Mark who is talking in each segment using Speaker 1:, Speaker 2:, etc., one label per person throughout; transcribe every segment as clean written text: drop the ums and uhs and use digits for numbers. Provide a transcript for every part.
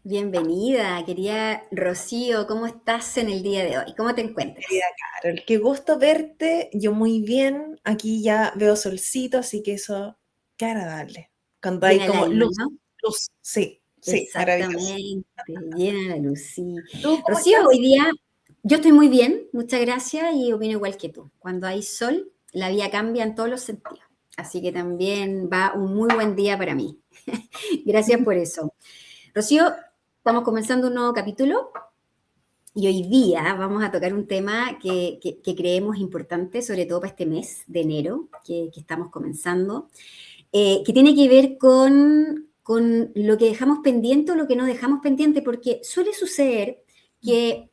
Speaker 1: Bienvenida, querida Rocío, ¿cómo estás en el día de hoy? ¿Cómo te
Speaker 2: Querida
Speaker 1: encuentras?
Speaker 2: Carol, qué gusto verte. Yo muy bien. Aquí ya veo solcito, así que eso, qué agradable. Cuando hay
Speaker 1: Llena el
Speaker 2: como
Speaker 1: alma,
Speaker 2: luz,
Speaker 1: ¿no?
Speaker 2: luz, sí, sí, maravilloso.
Speaker 1: Exactamente, llena la luz, sí.
Speaker 2: ¿Tú cómo
Speaker 1: Rocío,
Speaker 2: estás?
Speaker 1: hoy día yo estoy muy bien, muchas gracias, y opino igual que tú. Cuando hay sol, la vida cambia en todos los sentidos. Así que también va un muy buen día para mí. Gracias por eso. Rocío, estamos comenzando un nuevo capítulo. Y hoy día vamos a tocar un tema que creemos importante, sobre todo para este mes de enero que estamos comenzando, que tiene que ver con lo que dejamos pendiente o lo que no dejamos pendiente, porque suele suceder que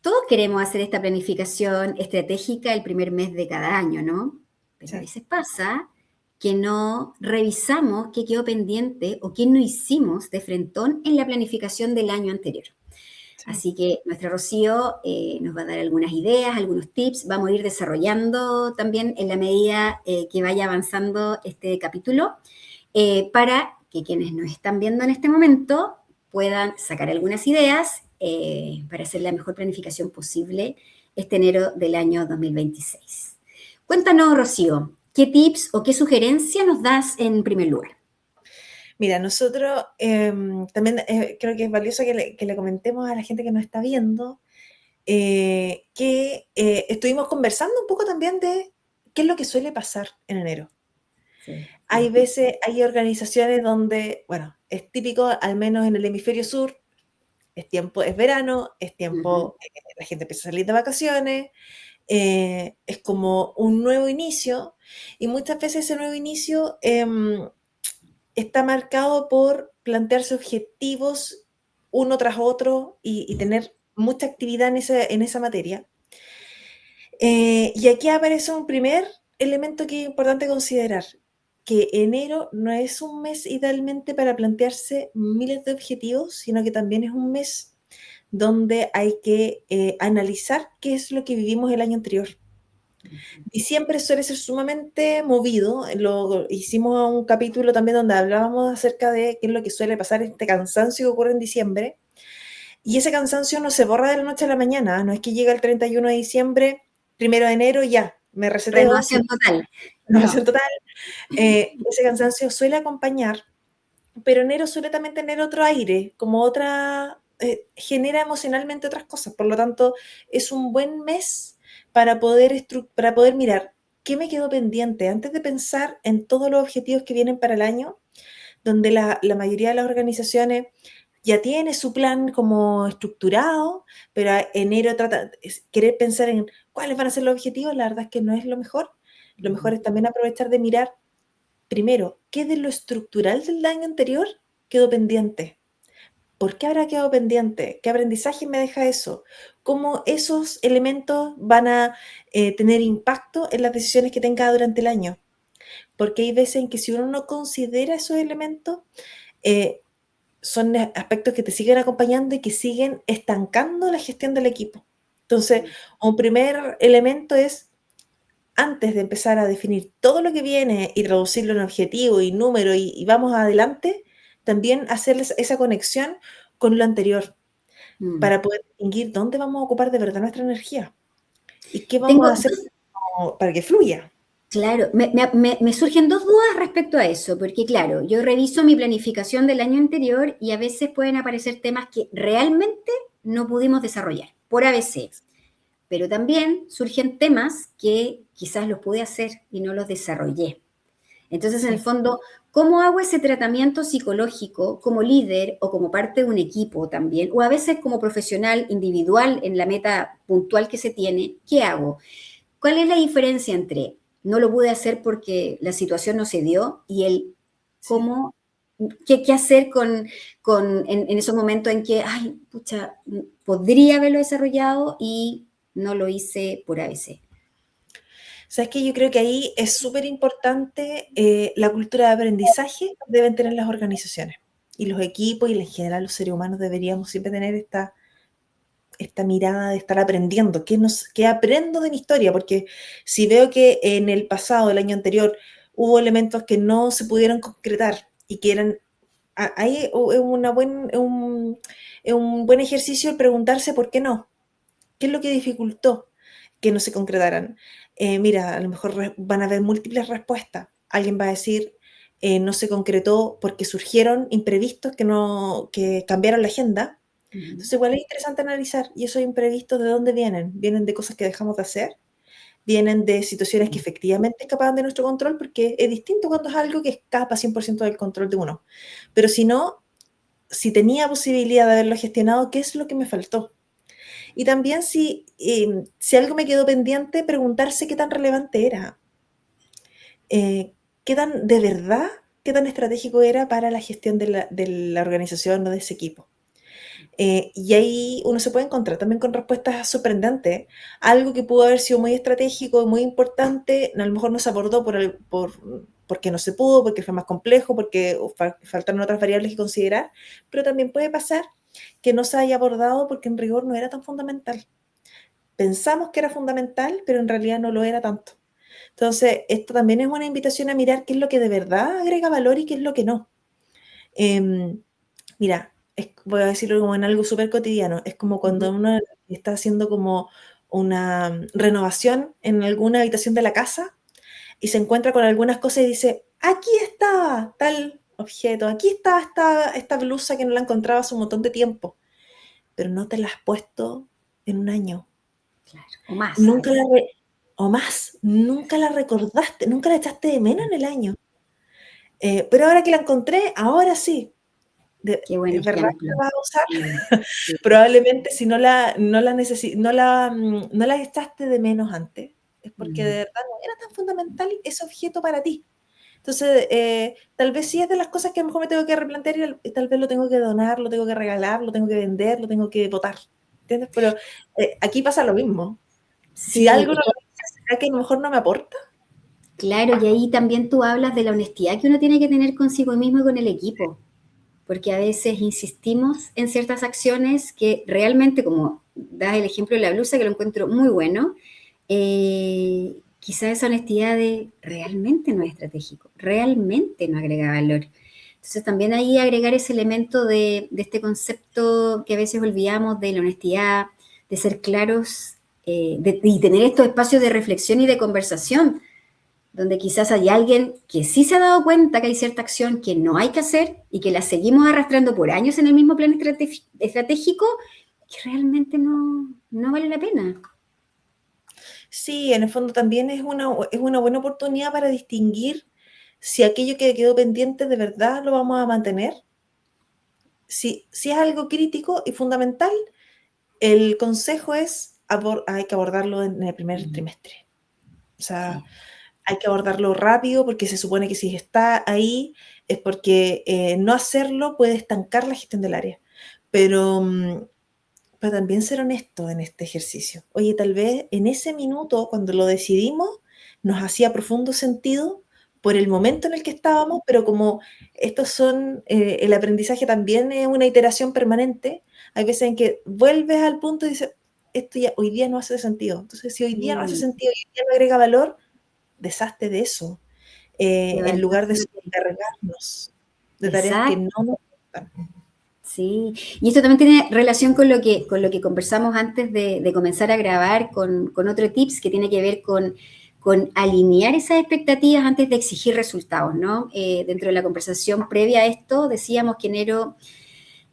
Speaker 1: todos queremos hacer esta planificación estratégica el primer mes de cada año, ¿no? Pero a
Speaker 2: Sí,
Speaker 1: veces pasa que no revisamos qué quedó pendiente o qué no hicimos de frentón en la planificación del año anterior.
Speaker 2: sí.
Speaker 1: Así que nuestra Rocío nos va a dar algunas ideas, algunos tips, vamos a ir desarrollando también en la medida que vaya avanzando este capítulo, para que quienes nos están viendo en este momento puedan sacar algunas ideas para hacer la mejor planificación posible este enero del año 2026. Cuéntanos, Rocío, ¿qué tips o qué sugerencia nos das en primer lugar?
Speaker 2: Mira, nosotros también creo que es valioso que le comentemos a la gente que nos está viendo que estuvimos conversando un poco también de qué es lo que suele pasar en enero.
Speaker 1: Sí.
Speaker 2: Hay veces, hay organizaciones donde, bueno, es típico, al menos en el hemisferio sur, es tiempo, es verano, es
Speaker 1: Ujú.
Speaker 2: tiempo, la gente empieza a salir de vacaciones, es como un nuevo inicio y muchas veces ese nuevo inicio está marcado por plantearse objetivos uno tras otro y tener mucha actividad en esa materia. Y aquí aparece un primer elemento que es importante considerar, que enero no es un mes idealmente para plantearse miles de objetivos, sino que también es un mes donde hay que analizar qué es lo que vivimos el año anterior. Diciembre suele ser sumamente movido, hicimos un capítulo también donde hablábamos acerca de qué es lo que suele pasar, este cansancio que ocurre en diciembre, y ese cansancio no se borra de la noche a la mañana, no es que llega el 31 de diciembre, 1 de enero, ya, me reseteo, sino
Speaker 1: Renovación total.
Speaker 2: renovación
Speaker 1: No.
Speaker 2: total. Ese cansancio suele acompañar, pero enero suele también tener otro aire, como otra, genera emocionalmente otras cosas, por lo tanto, es un buen mes para poder mirar qué me quedó pendiente antes de pensar en todos los objetivos que vienen para el año, donde la mayoría de las organizaciones ya tiene su plan como estructurado, pero a enero querer pensar en cuáles van a ser los objetivos, la verdad es que no es lo mejor. Lo mejor es también aprovechar de mirar primero qué de lo estructural del año anterior quedó pendiente. ¿Por qué habrá quedado pendiente? ¿Qué aprendizaje me deja eso? ¿Cómo esos elementos van a tener impacto en las decisiones que tenga durante el año? Porque hay veces en que si uno no considera esos elementos, eh, son aspectos que te siguen acompañando y que siguen estancando la gestión del equipo. Entonces, un primer elemento es, antes de empezar a definir todo lo que viene y traducirlo en objetivo y número y vamos adelante, también hacer esa conexión con lo anterior
Speaker 1: Mm.
Speaker 2: para poder distinguir dónde vamos a ocupar de verdad nuestra energía y qué vamos
Speaker 1: Tengo
Speaker 2: a hacer para que fluya.
Speaker 1: Claro, me surgen dos dudas respecto a eso, porque claro, yo reviso mi planificación del año anterior y a veces pueden aparecer temas que realmente no pudimos desarrollar por ABC, pero también surgen temas que quizás los pude hacer y no los desarrollé. Entonces, en el
Speaker 2: Sí,
Speaker 1: fondo, ¿cómo hago ese tratamiento psicológico como líder o como parte de un equipo también? O a veces como profesional individual en la meta puntual que se tiene, ¿qué hago? ¿Cuál es la diferencia entre no lo pude hacer porque la situación no se dio y el
Speaker 2: sí.
Speaker 1: cómo, qué hacer en esos momentos en que, ay, pucha, podría haberlo desarrollado y no lo hice por ABC?
Speaker 2: Sabes que yo creo que ahí es súper importante la cultura de aprendizaje que deben tener las organizaciones y los equipos y en general los seres humanos deberíamos siempre tener esta mirada de estar aprendiendo, qué aprendo de mi historia, porque si veo que en el pasado, el año anterior, hubo elementos que no se pudieron concretar y que eran ahí es un buen ejercicio el preguntarse por qué no, qué es lo que dificultó que no se concretaran. Mira, a lo mejor van a haber múltiples respuestas. Alguien va a decir, no se concretó porque surgieron imprevistos que cambiaron la agenda. Entonces, igual es interesante analizar, ¿y esos imprevistos de dónde vienen? ¿Vienen de cosas que dejamos de hacer? ¿Vienen de situaciones que efectivamente escapaban de nuestro control? Porque es distinto cuando es algo que escapa 100% del control de uno. Pero si no, si tenía posibilidad de haberlo gestionado, ¿qué es lo que me faltó? Y también si algo me quedó pendiente, preguntarse qué tan relevante era, qué tan de verdad, qué tan estratégico era para la gestión de la organización o de ese equipo. Y ahí uno se puede encontrar también con respuestas sorprendentes. Algo que pudo haber sido muy estratégico, muy importante, a lo mejor no se abordó porque no se pudo, porque fue más complejo, porque faltaron otras variables que considerar, pero también puede pasar que no se haya abordado porque en rigor no era tan fundamental. Pensamos que era fundamental, pero en realidad no lo era tanto. Entonces, esto también es una invitación a mirar qué es lo que de verdad agrega valor y qué es lo que no. Mira, voy a decirlo como en algo súper cotidiano, es como cuando uno está haciendo como una renovación en alguna habitación de la casa y se encuentra con algunas cosas y dice, aquí estaba tal objeto, aquí estaba esta blusa que no la encontraba hace un montón de tiempo, pero no te la has puesto en un año.
Speaker 1: Claro, o más.
Speaker 2: Nunca o más, nunca la recordaste, nunca la echaste de menos en el año. Pero ahora que la encontré, ahora sí.
Speaker 1: Qué buen
Speaker 2: ¿Es verdad que
Speaker 1: ejemplo.
Speaker 2: la vas a usar?
Speaker 1: Sí.
Speaker 2: Probablemente si no la echaste de menos antes, es porque de verdad no era tan fundamental ese objeto para ti. Entonces, tal vez sí es de las cosas que a lo mejor me tengo que replantear y tal vez lo tengo que donar, lo tengo que regalar, lo tengo que vender, lo tengo que botar. ¿Entiendes? Pero aquí pasa lo mismo. Si
Speaker 1: Sí,
Speaker 2: algo no lo hice, ¿será que a lo mejor no me aporta?
Speaker 1: claro, y ahí también tú hablas de la honestidad que uno tiene que tener consigo mismo y con el equipo, porque a veces insistimos en ciertas acciones que realmente, como das el ejemplo de la blusa, que lo encuentro muy bueno, quizá esa honestidad de realmente no es estratégico, realmente no agrega valor. Entonces también ahí agregar ese elemento de este concepto que a veces olvidamos de la honestidad, de ser claros y tener estos espacios de reflexión y de conversación donde quizás hay alguien que sí se ha dado cuenta que hay cierta acción que no hay que hacer y que la seguimos arrastrando por años en el mismo plan estratégico, que realmente no vale la pena.
Speaker 2: Sí, en el fondo también es una buena oportunidad para distinguir si aquello que quedó pendiente de verdad lo vamos a mantener. Si es algo crítico y fundamental, el consejo es hay que abordarlo en el primer trimestre. O sea,
Speaker 1: Sí.
Speaker 2: hay que abordarlo rápido porque se supone que si está ahí es porque no hacerlo puede estancar la gestión del área. Pero, pero también ser honesto en este ejercicio. Oye, tal vez en ese minuto, cuando lo decidimos, nos hacía profundo sentido por el momento en el que estábamos, pero como el aprendizaje también es una iteración permanente, hay veces en que vuelves al punto y dices, esto ya hoy día no hace sentido. Entonces, si hoy día no hace sentido y hoy día no agrega valor, deshazte de eso,
Speaker 1: Qué
Speaker 2: en lugar de
Speaker 1: valiente.
Speaker 2: sobrecargarnos de tareas que no
Speaker 1: Exacto.
Speaker 2: nos gustan.
Speaker 1: Sí, y esto también tiene relación con lo que conversamos antes de comenzar a grabar con otro tips que tiene que ver con alinear esas expectativas antes de exigir resultados, ¿no? Dentro de la conversación previa a esto decíamos que enero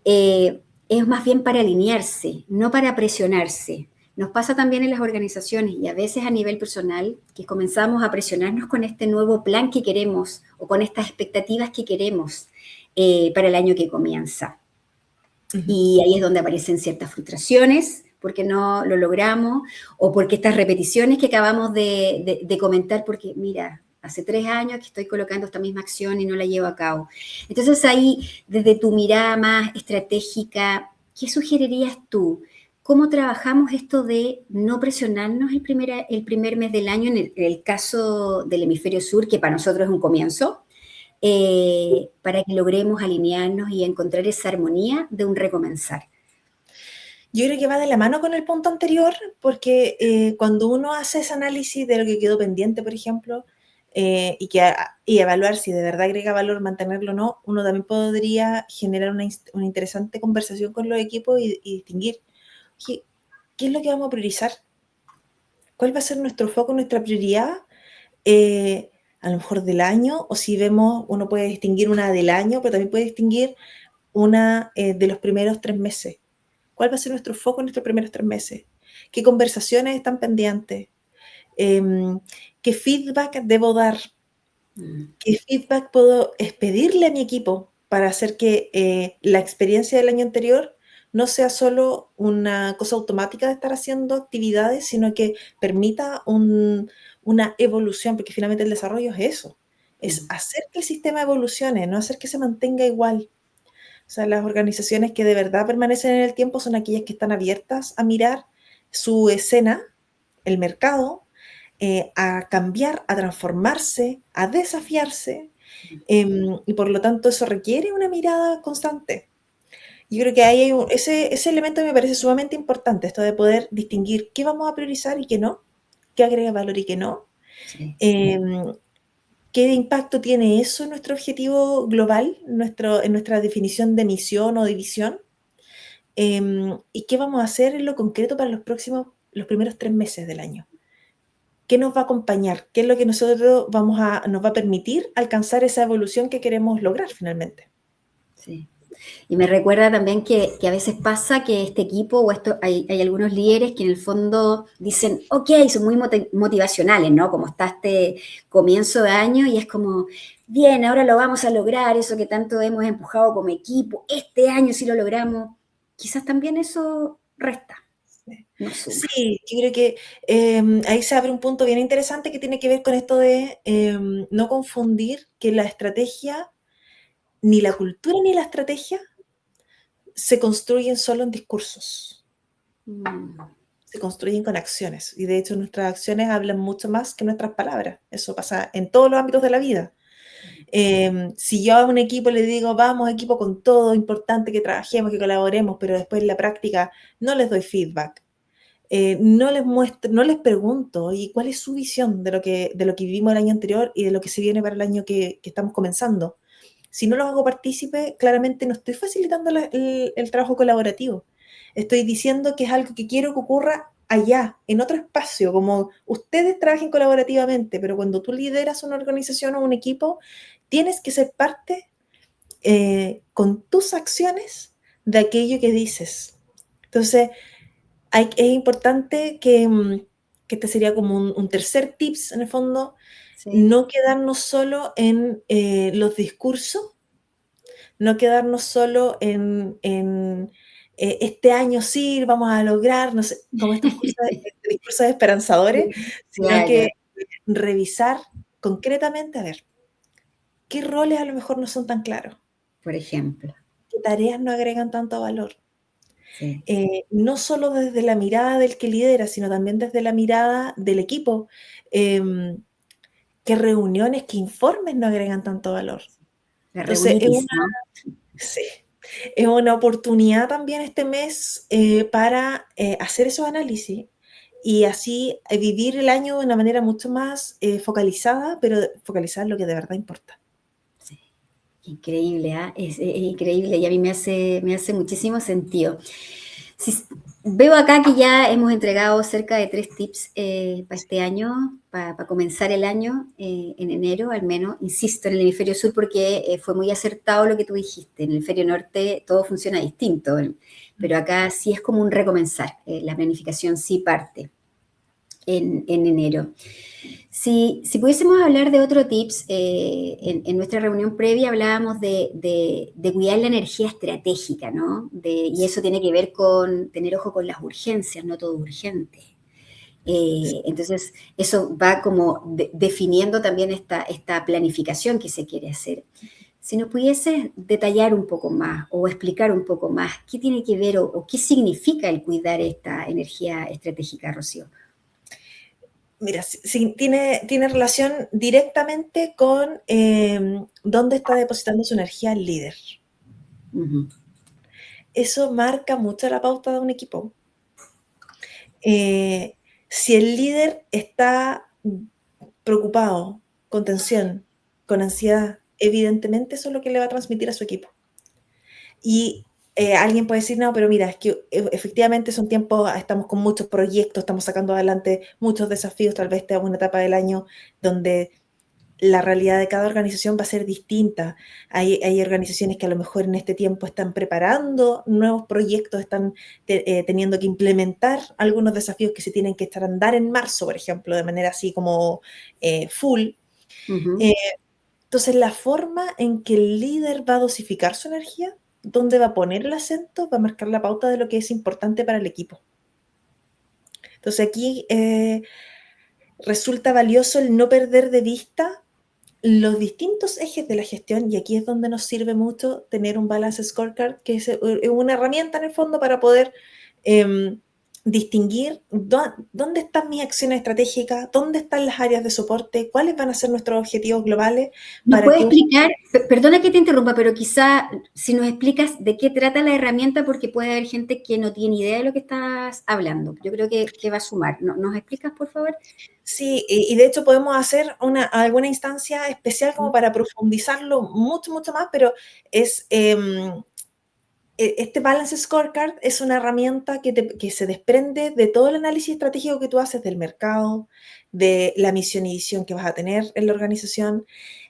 Speaker 1: es más bien para alinearse, no para presionarse. Nos pasa también en las organizaciones y a veces a nivel personal que comenzamos a presionarnos con este nuevo plan que queremos o con estas expectativas que queremos para el año que comienza.
Speaker 2: Ujú.
Speaker 1: Y ahí es donde aparecen ciertas frustraciones porque no lo logramos o porque estas repeticiones que acabamos de comentar, porque mira, hace 3 años que estoy colocando esta misma acción y no la llevo a cabo. Entonces ahí, desde tu mirada más estratégica, ¿qué sugerirías tú? ¿Cómo trabajamos esto de no presionarnos el primer mes del año en el caso del hemisferio sur, que para nosotros es un comienzo? Para que logremos alinearnos y encontrar esa armonía de un recomenzar.
Speaker 2: Yo creo que va de la mano con el punto anterior, porque cuando uno hace ese análisis de lo que quedó pendiente, por ejemplo, y evaluar si de verdad agrega valor mantenerlo o no, uno también podría generar una interesante conversación con los equipos y distinguir qué es lo que vamos a priorizar, cuál va a ser nuestro foco, nuestra prioridad, a lo mejor del año, o si vemos, uno puede distinguir una del año, pero también puede distinguir una de los primeros 3 meses. ¿Cuál va a ser nuestro foco en estos primeros 3 meses? ¿Qué conversaciones están pendientes? ¿Qué feedback debo dar? ¿Qué feedback puedo pedirle a mi equipo para hacer que la experiencia del año anterior no sea solo una cosa automática de estar haciendo actividades, sino que permita una evolución? Porque finalmente el desarrollo es eso, es hacer que el sistema evolucione, no hacer que se mantenga igual. O sea, las organizaciones que de verdad permanecen en el tiempo son aquellas que están abiertas a mirar su escena, el mercado, a cambiar, a transformarse, a desafiarse, y por lo tanto eso requiere una mirada constante. Yo creo que ahí hay ese elemento me parece sumamente importante, esto de poder distinguir qué vamos a priorizar y qué no, qué agrega valor y qué no.
Speaker 1: Sí.
Speaker 2: ¿Qué impacto tiene eso en nuestro objetivo global, en nuestra definición de misión o de visión? ¿Y qué vamos a hacer en lo concreto para los primeros 3 meses del año? ¿Qué nos va a acompañar? ¿Qué es lo que nosotros nos va a permitir alcanzar esa evolución que queremos lograr finalmente?
Speaker 1: Sí. Y me recuerda también que a veces pasa que este equipo o hay algunos líderes que en el fondo dicen, ok, son muy motivacionales, ¿no? Como está este comienzo de año y es como, bien, ahora lo vamos a lograr, eso que tanto hemos empujado como equipo, este año sí lo logramos. Quizás también eso resta, no suma.
Speaker 2: Sí, yo creo que ahí se abre un punto bien interesante que tiene que ver con esto de no confundir que la estrategia, ni la cultura ni la estrategia se construyen solo en discursos,
Speaker 1: Mm,
Speaker 2: se construyen con acciones. Y de hecho nuestras acciones hablan mucho más que nuestras palabras. Eso pasa en todos los ámbitos de la vida. Si yo a un equipo le digo, vamos equipo con todo, importante que trabajemos, que colaboremos, pero después en la práctica no les doy feedback, no les muestro, no les pregunto, ¿y cuál es su visión de lo que vivimos el año anterior y de lo que se viene para el año que estamos comenzando? Si no los hago partícipe, claramente no estoy facilitando el trabajo colaborativo. Estoy diciendo que es algo que quiero que ocurra allá, en otro espacio, como ustedes trabajen colaborativamente, pero cuando tú lideras una organización o un equipo, tienes que ser parte con tus acciones de aquello que dices. Entonces, es importante que este sería como un tercer tips, en el fondo,
Speaker 1: sí.
Speaker 2: no quedarnos solo en los discursos, no quedarnos solo en este año sí vamos a lograr, no sé, como estos discursos esperanzadores, sino que
Speaker 1: Claro,
Speaker 2: revisar concretamente, a ver, qué roles a lo mejor no son tan claros,
Speaker 1: por ejemplo,
Speaker 2: qué tareas no agregan tanto valor.
Speaker 1: sí.
Speaker 2: No solo desde la mirada del que lidera, sino también desde la mirada del equipo. Em, ¿Qué reuniones, qué informes no agregan tanto valor?
Speaker 1: La
Speaker 2: Entonces,
Speaker 1: reunitis, ¿no?
Speaker 2: sí, es una oportunidad también este mes para hacer esos análisis y así vivir el año de una manera mucho más focalizada, pero focalizada en lo que de verdad importa.
Speaker 1: Sí. Increíble, ¿ah? Es increíble y a mí me hace muchísimo sentido. Si, veo acá que ya hemos entregado cerca de 3 tips para este año, para comenzar el año en enero, al menos, insisto, en el hemisferio sur porque fue muy acertado lo que tú dijiste. En el hemisferio norte todo funciona distinto, pero acá sí es como un recomenzar. La planificación sí parte en enero. Si pudiésemos hablar de otro tips, en nuestra reunión previa hablábamos de cuidar la energía estratégica, ¿no? Y eso tiene que ver con tener ojo con las urgencias, no todo urgente. Entonces, eso va como definiendo también esta planificación que se quiere hacer. Si nos pudieses detallar un poco más o explicar un poco más qué tiene que ver o qué significa el cuidar esta energía estratégica, Rocío.
Speaker 2: Mira, sí, tiene relación directamente con dónde está depositando su energía el líder.
Speaker 1: Ujú.
Speaker 2: Eso marca mucho la pauta de un equipo. Si el líder está preocupado tensión, con ansiedad, evidentemente eso es lo que le va a transmitir a su equipo. Y alguien puede decir, no, pero mira, es que efectivamente son tiempos, estamos con muchos proyectos, estamos sacando adelante muchos desafíos, tal vez esta es una etapa del año donde la realidad de cada organización va a ser distinta. Hay organizaciones que a lo mejor en este tiempo están preparando nuevos proyectos, están teniendo que implementar algunos desafíos que se tienen que echar a andar en marzo, por ejemplo, de manera así como full.
Speaker 1: Ujú.
Speaker 2: Eh, entonces, la forma en que el líder va a dosificar su energía, dónde va a poner el acento, va a marcar la pauta de lo que es importante para el equipo. Entonces, aquí resulta valioso el no perder de vista los distintos ejes de la gestión, y aquí es donde nos sirve mucho tener un balance scorecard, que es una herramienta en el fondo para poder distinguir dónde están mis acciones estratégicas, dónde están las áreas de soporte, cuáles van a ser nuestros objetivos globales,
Speaker 1: ¿Nos
Speaker 2: para
Speaker 1: puede
Speaker 2: que
Speaker 1: explicar, perdona que te interrumpa, pero quizá si nos explicas de qué trata la herramienta, porque puede haber gente que no tiene idea de lo que estás hablando? Yo creo que va a sumar. ¿Nos explicas, por favor?
Speaker 2: Sí, y de hecho podemos hacer alguna instancia especial como para profundizarlo mucho, mucho más, pero es este Balance Scorecard es una herramienta que se desprende de todo el análisis estratégico que tú haces del mercado, de la misión y visión que vas a tener en la organización,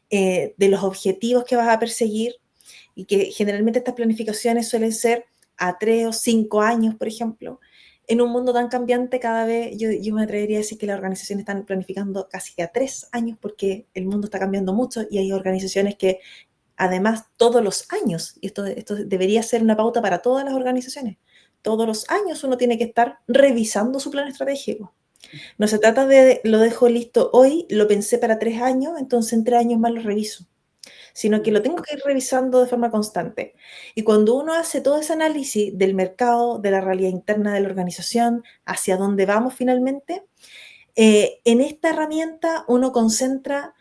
Speaker 2: de los objetivos que vas a perseguir, y que generalmente estas planificaciones suelen ser a 3 o 5 años, por ejemplo. En un mundo tan cambiante, cada vez yo me atrevería a decir que las organizaciones están planificando casi que a 3 años, porque el mundo está cambiando mucho y hay organizaciones que además todos los años, y esto debería ser una pauta para todas las organizaciones, todos los años uno tiene que estar revisando su plan estratégico. No se trata de lo dejo listo hoy, lo pensé para 3 años, entonces en 3 años más lo reviso, sino que lo tengo que ir revisando de forma constante. Y cuando uno hace todo ese análisis del mercado, de la realidad interna de la organización, hacia dónde vamos finalmente, en esta herramienta uno concentra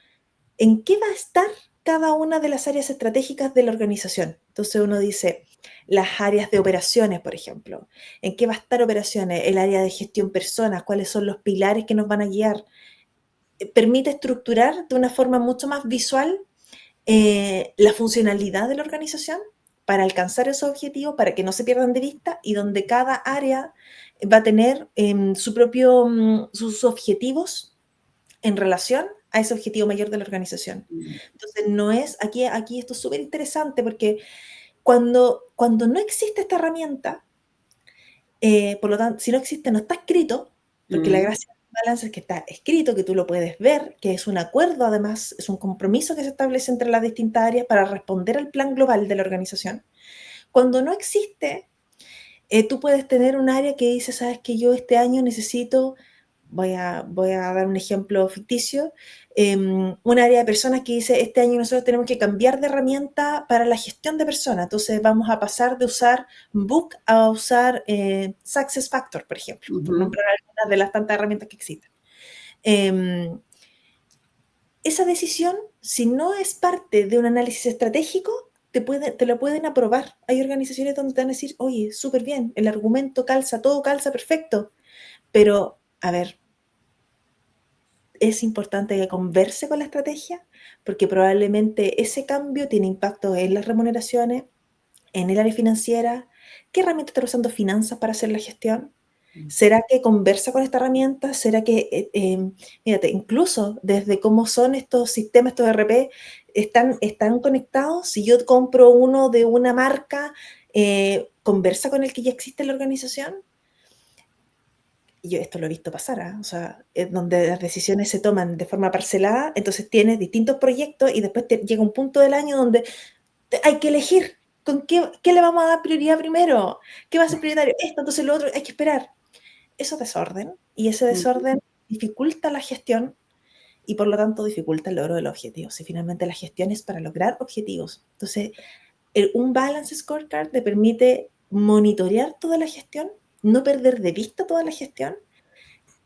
Speaker 2: en qué va a estar cada una de las áreas estratégicas de la organización. Entonces uno dice, las áreas de operaciones, por ejemplo, en qué va a estar operaciones, el área de gestión personas, cuáles son los pilares que nos van a guiar. Permite estructurar de una forma mucho más visual la funcionalidad de la organización para alcanzar esos objetivos, para que no se pierdan de vista, y donde cada área va a tener sus objetivos en relación a ese objetivo mayor de la organización. Entonces, no es, aquí esto es súper interesante, porque cuando no existe esta herramienta, por lo tanto, si no existe, no está escrito, porque la
Speaker 1: Mm.
Speaker 2: gracia del balance es que está escrito, que tú lo puedes ver, que es un acuerdo, además, es un compromiso que se establece entre las distintas áreas para responder al plan global de la organización. Cuando no existe, tú puedes tener un área que dice, sabes que yo este año necesito, voy a dar un ejemplo ficticio, un área de personas que dice, este año nosotros tenemos que cambiar de herramienta para la gestión de personas, entonces vamos a pasar de usar Book a usar SuccessFactors, por ejemplo, por
Speaker 1: Ujú.
Speaker 2: nombrar algunas de las tantas herramientas que existen. Em, Esa decisión, si no es parte de un análisis estratégico, te lo pueden aprobar. Hay organizaciones donde te van a decir, oye, súper bien, el argumento calza, todo calza perfecto, pero, a ver, es importante que converse con la estrategia, porque probablemente ese cambio tiene impacto en las remuneraciones, en el área financiera. ¿Qué herramienta está usando finanzas para hacer la gestión? ¿Será que conversa con esta herramienta? ¿Será que, fíjate, incluso desde cómo son estos sistemas, estos ERP, están conectados? Si yo compro uno de una marca, ¿conversa con el que ya existe en la organización? Yo esto lo he visto pasar, ¿ah? O sea, es donde las decisiones se toman de forma parcelada, entonces tienes distintos proyectos y después llega un punto del año donde hay que elegir con qué le vamos a dar prioridad primero, qué va a ser prioritario, esto, entonces lo otro, hay que esperar. Eso es desorden, y ese desorden dificulta la gestión y por lo tanto dificulta el logro de los objetivos. Y finalmente la gestión es para lograr objetivos. Entonces, un balance scorecard te permite monitorear toda la gestión, no perder de vista toda la gestión,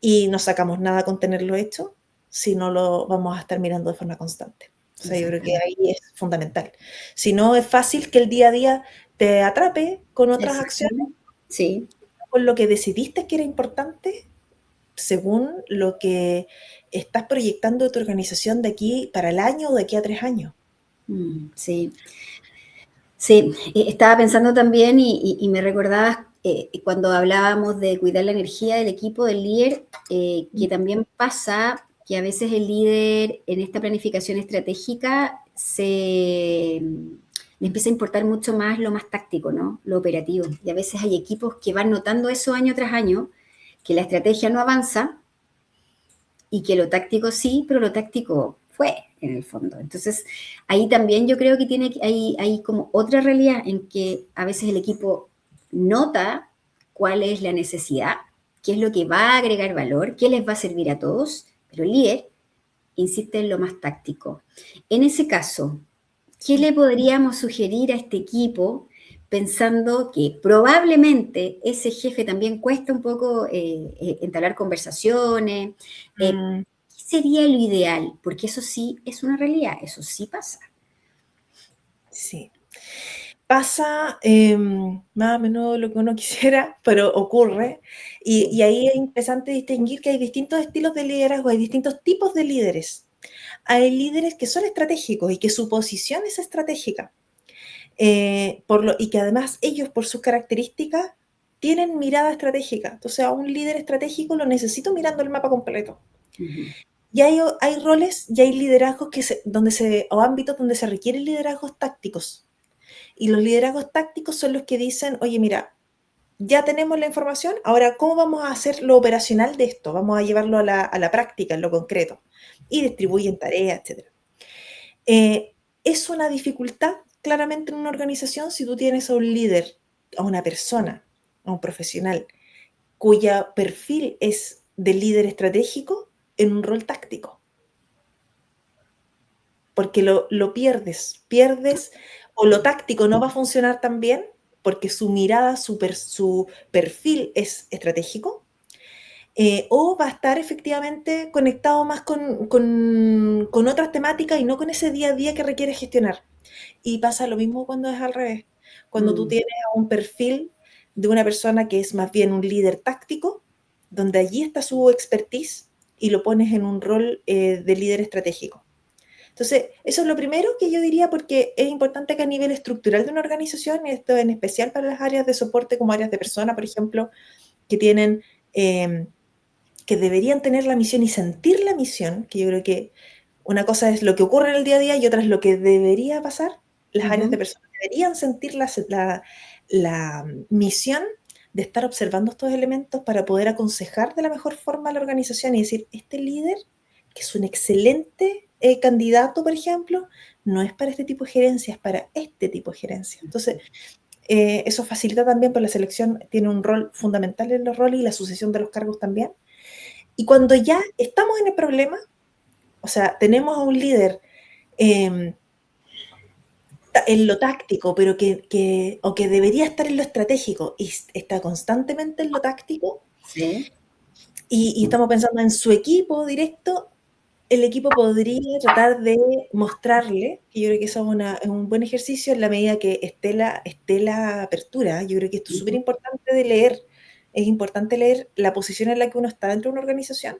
Speaker 2: y no sacamos nada con tenerlo hecho si no lo vamos a estar mirando de forma constante. O sea, yo creo que
Speaker 1: Exactamente.
Speaker 2: ahí es fundamental. Si no, es fácil que el día a día te atrape con otras acciones,
Speaker 1: Exactamente. Sí.
Speaker 2: con lo que decidiste que era importante, según lo que estás proyectando de tu organización de aquí para el año o de aquí a 3 años.
Speaker 1: Sí. Sí, estaba pensando también y me recordabas cuando hablábamos de cuidar la energía del equipo, del líder, que también pasa que a veces el líder en esta planificación estratégica le empieza a importar mucho más lo más táctico, ¿no? Lo operativo. Y a veces hay equipos que van notando eso año tras año, que la estrategia no avanza y que lo táctico sí, pero lo táctico fue en el fondo. Entonces, ahí también yo creo que hay como otra realidad en que a veces el equipo nota cuál es la necesidad, qué es lo que va a agregar valor, qué les va a servir a todos, pero el líder insiste en lo más táctico. En ese caso, ¿qué
Speaker 2: Sí.
Speaker 1: le podríamos sugerir a este equipo pensando que probablemente ese jefe también cuesta un poco entablar conversaciones?
Speaker 2: Mm,
Speaker 1: ¿Qué sería lo ideal? Porque eso sí es una realidad, eso sí pasa.
Speaker 2: sí. Pasa más o menos lo que uno quisiera, pero ocurre. Y ahí es interesante distinguir que hay distintos estilos de liderazgo, hay distintos tipos de líderes. Hay líderes que son estratégicos y que su posición es estratégica. Y que además ellos, por sus características, tienen mirada estratégica. Entonces, a un líder estratégico lo necesito mirando el mapa completo.
Speaker 1: Ujú.
Speaker 2: Y hay roles y hay liderazgos o ámbitos donde se requieren liderazgos tácticos. Y los liderazgos tácticos son los que dicen, oye, mira, ya tenemos la información, ahora, ¿cómo vamos a hacer lo operacional de esto? Vamos a llevarlo a la práctica, en lo concreto. Y distribuyen tareas, etc. Es una dificultad claramente en una organización si tú tienes a un líder, a una persona, a un profesional, cuya perfil es de líder estratégico en un rol táctico. Porque lo pierdes o lo táctico no va a funcionar tan bien porque su mirada, su perfil es estratégico, o va a estar efectivamente conectado más con otras temáticas y no con ese día a día que requiere gestionar. Y pasa lo mismo cuando es al revés. Cuando tú
Speaker 1: Mm.
Speaker 2: tienes un perfil de una persona que es más bien un líder táctico, donde allí está su expertise y lo pones en un rol de líder estratégico. Entonces, eso es lo primero que yo diría porque es importante que a nivel estructural de una organización, y esto en especial para las áreas de soporte como áreas de persona, por ejemplo, que tienen, que deberían tener la misión y sentir la misión, que yo creo que una cosa es lo que ocurre en el día a día y otra es lo que debería pasar. Las áreas de
Speaker 1: Ujú.
Speaker 2: personas deberían sentir la misión de estar observando estos elementos para poder aconsejar de la mejor forma a la organización y decir, este líder, que es un excelente candidato, por ejemplo, no es para este tipo de gerencia, es para este tipo de gerencia. Entonces, eso facilita también, pues la selección tiene un rol fundamental en los roles y la sucesión de los cargos también. Y cuando ya estamos en el problema, o sea, tenemos a un líder eh, en lo táctico, pero o que debería estar en lo estratégico y está constantemente en lo táctico,
Speaker 1: Sí.
Speaker 2: y estamos pensando en su equipo directo, el equipo podría tratar de mostrarle, que yo creo que eso es un buen ejercicio en la medida que esté la apertura. Yo creo que esto es súper
Speaker 1: Ujú.
Speaker 2: importante de leer. Es importante leer la posición en la que uno está dentro de una organización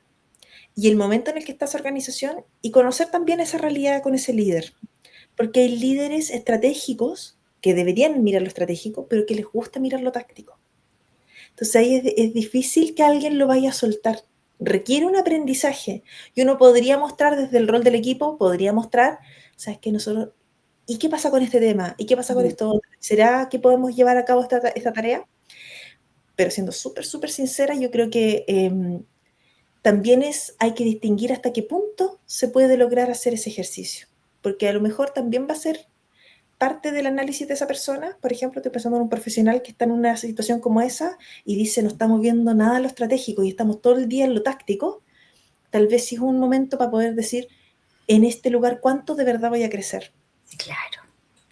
Speaker 2: y el momento en el que está esa organización y conocer también esa realidad con ese líder. Porque hay líderes estratégicos que deberían mirar lo estratégico, pero que les gusta mirar lo táctico. Entonces ahí es difícil que alguien lo vaya a soltar. Requiere un aprendizaje. Y uno podría mostrar desde el rol del equipo, podría mostrar, ¿sabes qué? Nosotros, ¿y qué pasa con este tema? ¿Y qué pasa con
Speaker 1: Mm.
Speaker 2: esto otro? ¿Será que podemos llevar a cabo esta tarea? Pero siendo súper, súper sincera, yo creo que también hay que distinguir hasta qué punto se puede lograr hacer ese ejercicio. Porque a lo mejor también va a ser parte del análisis de esa persona. Por ejemplo, estoy pensando en un profesional que está en una situación como esa y dice, no estamos viendo nada en lo estratégico y estamos todo el día en lo táctico. Tal vez sí es un momento para poder decir, en este lugar, ¿cuánto de verdad voy a crecer?
Speaker 1: Sí, claro,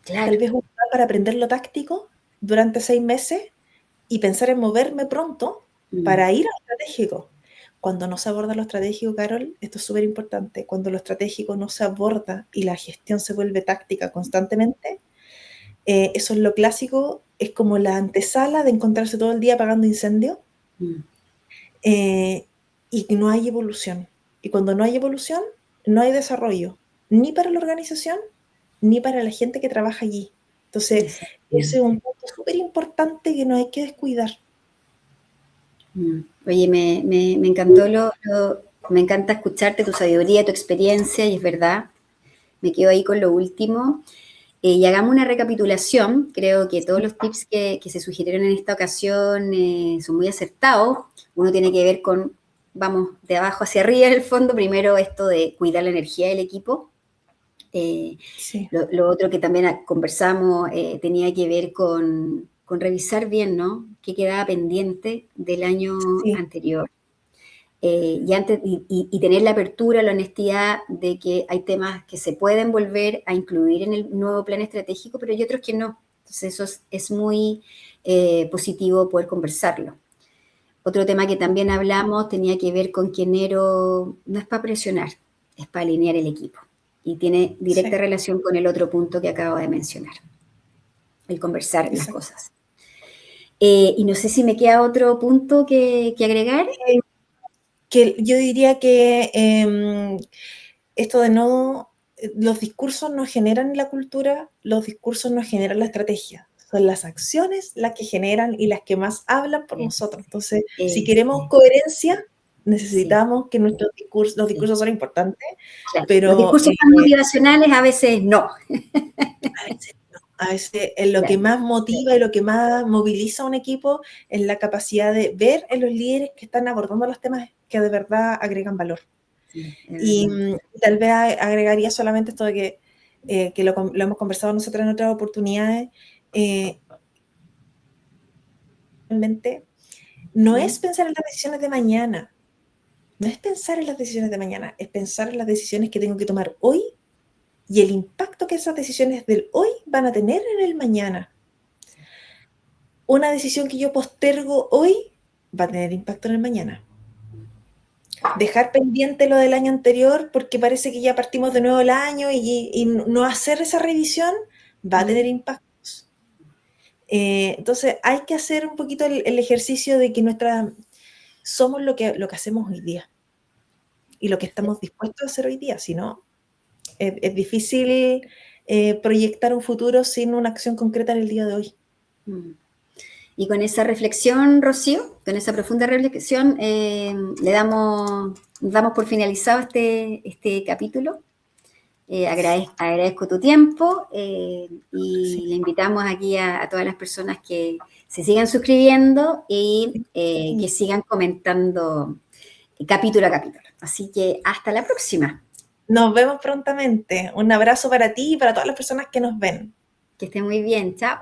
Speaker 2: Tal
Speaker 1: claro.
Speaker 2: vez un lugar para aprender lo táctico durante 6 meses y pensar en moverme pronto
Speaker 1: Mm.
Speaker 2: para ir a lo estratégico. Cuando no se aborda lo estratégico, Carol, esto es súper importante, cuando lo estratégico no se aborda y la gestión se vuelve táctica constantemente, eso es lo clásico, es como la antesala de encontrarse todo el día apagando incendios.
Speaker 1: Mm.
Speaker 2: eh, y que no hay evolución. Y cuando no hay evolución, no hay desarrollo, ni para la organización, ni para la gente que trabaja allí. Entonces, ese es un punto súper importante que no hay que descuidar.
Speaker 1: Oye, me encantó me encanta escucharte, tu sabiduría, tu experiencia, y es verdad, me quedo ahí con lo último. Y hagamos una recapitulación. Creo que todos los tips que se sugirieron en esta ocasión son muy acertados. Uno tiene que ver con, vamos, de abajo hacia arriba en el fondo. Primero, esto de cuidar la energía del equipo.
Speaker 2: Sí.
Speaker 1: Lo otro que también conversamos tenía que ver con revisar bien, ¿no? Qué quedaba pendiente del año anterior. Y tener la apertura, la honestidad de que hay temas que se pueden volver a incluir en el nuevo plan estratégico, pero hay otros que no. Entonces eso es muy positivo poder conversarlo. Otro tema que también hablamos tenía que ver con que enero no es para presionar, es para alinear el equipo. Y tiene directa relación con el otro punto que acabo de mencionar, el conversar las cosas. Y no sé si me queda otro punto que agregar.
Speaker 2: Que yo diría que esto de los discursos no generan la cultura, los discursos no generan la estrategia. Son las acciones las que generan y las que más hablan por nosotros. Entonces, si queremos coherencia, necesitamos que los discursos son importantes,
Speaker 1: claro,
Speaker 2: pero...
Speaker 1: los discursos tan motivacionales a veces no.
Speaker 2: A veces no. A veces lo que más motiva y lo que más moviliza a un equipo es la capacidad de ver en los líderes que están abordando los temas que de verdad agregan valor. Y tal vez agregaría solamente esto de que lo hemos conversado nosotros en otras oportunidades. Realmente no es pensar en las decisiones de mañana, no es pensar en las decisiones de mañana, es pensar en las decisiones que tengo que tomar hoy y el impacto que esas decisiones del hoy van a tener en el mañana. Una decisión que yo postergo hoy va a tener impacto en el mañana. Dejar pendiente lo del año anterior porque parece que ya partimos de nuevo el año y no hacer esa revisión va a tener impactos. Entonces hay que hacer un poquito el ejercicio de que somos lo que hacemos hoy día y lo que estamos dispuestos a hacer hoy día. Si no, es difícil proyectar un futuro sin una acción concreta en el día de hoy.
Speaker 1: Y con esa reflexión, Rocío, con esa profunda reflexión, damos por finalizado este capítulo. Agradezco tu tiempo y le invitamos aquí a todas las personas que se sigan suscribiendo y que sigan comentando capítulo a capítulo. Así que hasta la próxima.
Speaker 2: Nos vemos prontamente. Un abrazo para ti y para todas las personas que nos ven.
Speaker 1: Que estén muy bien. Chao.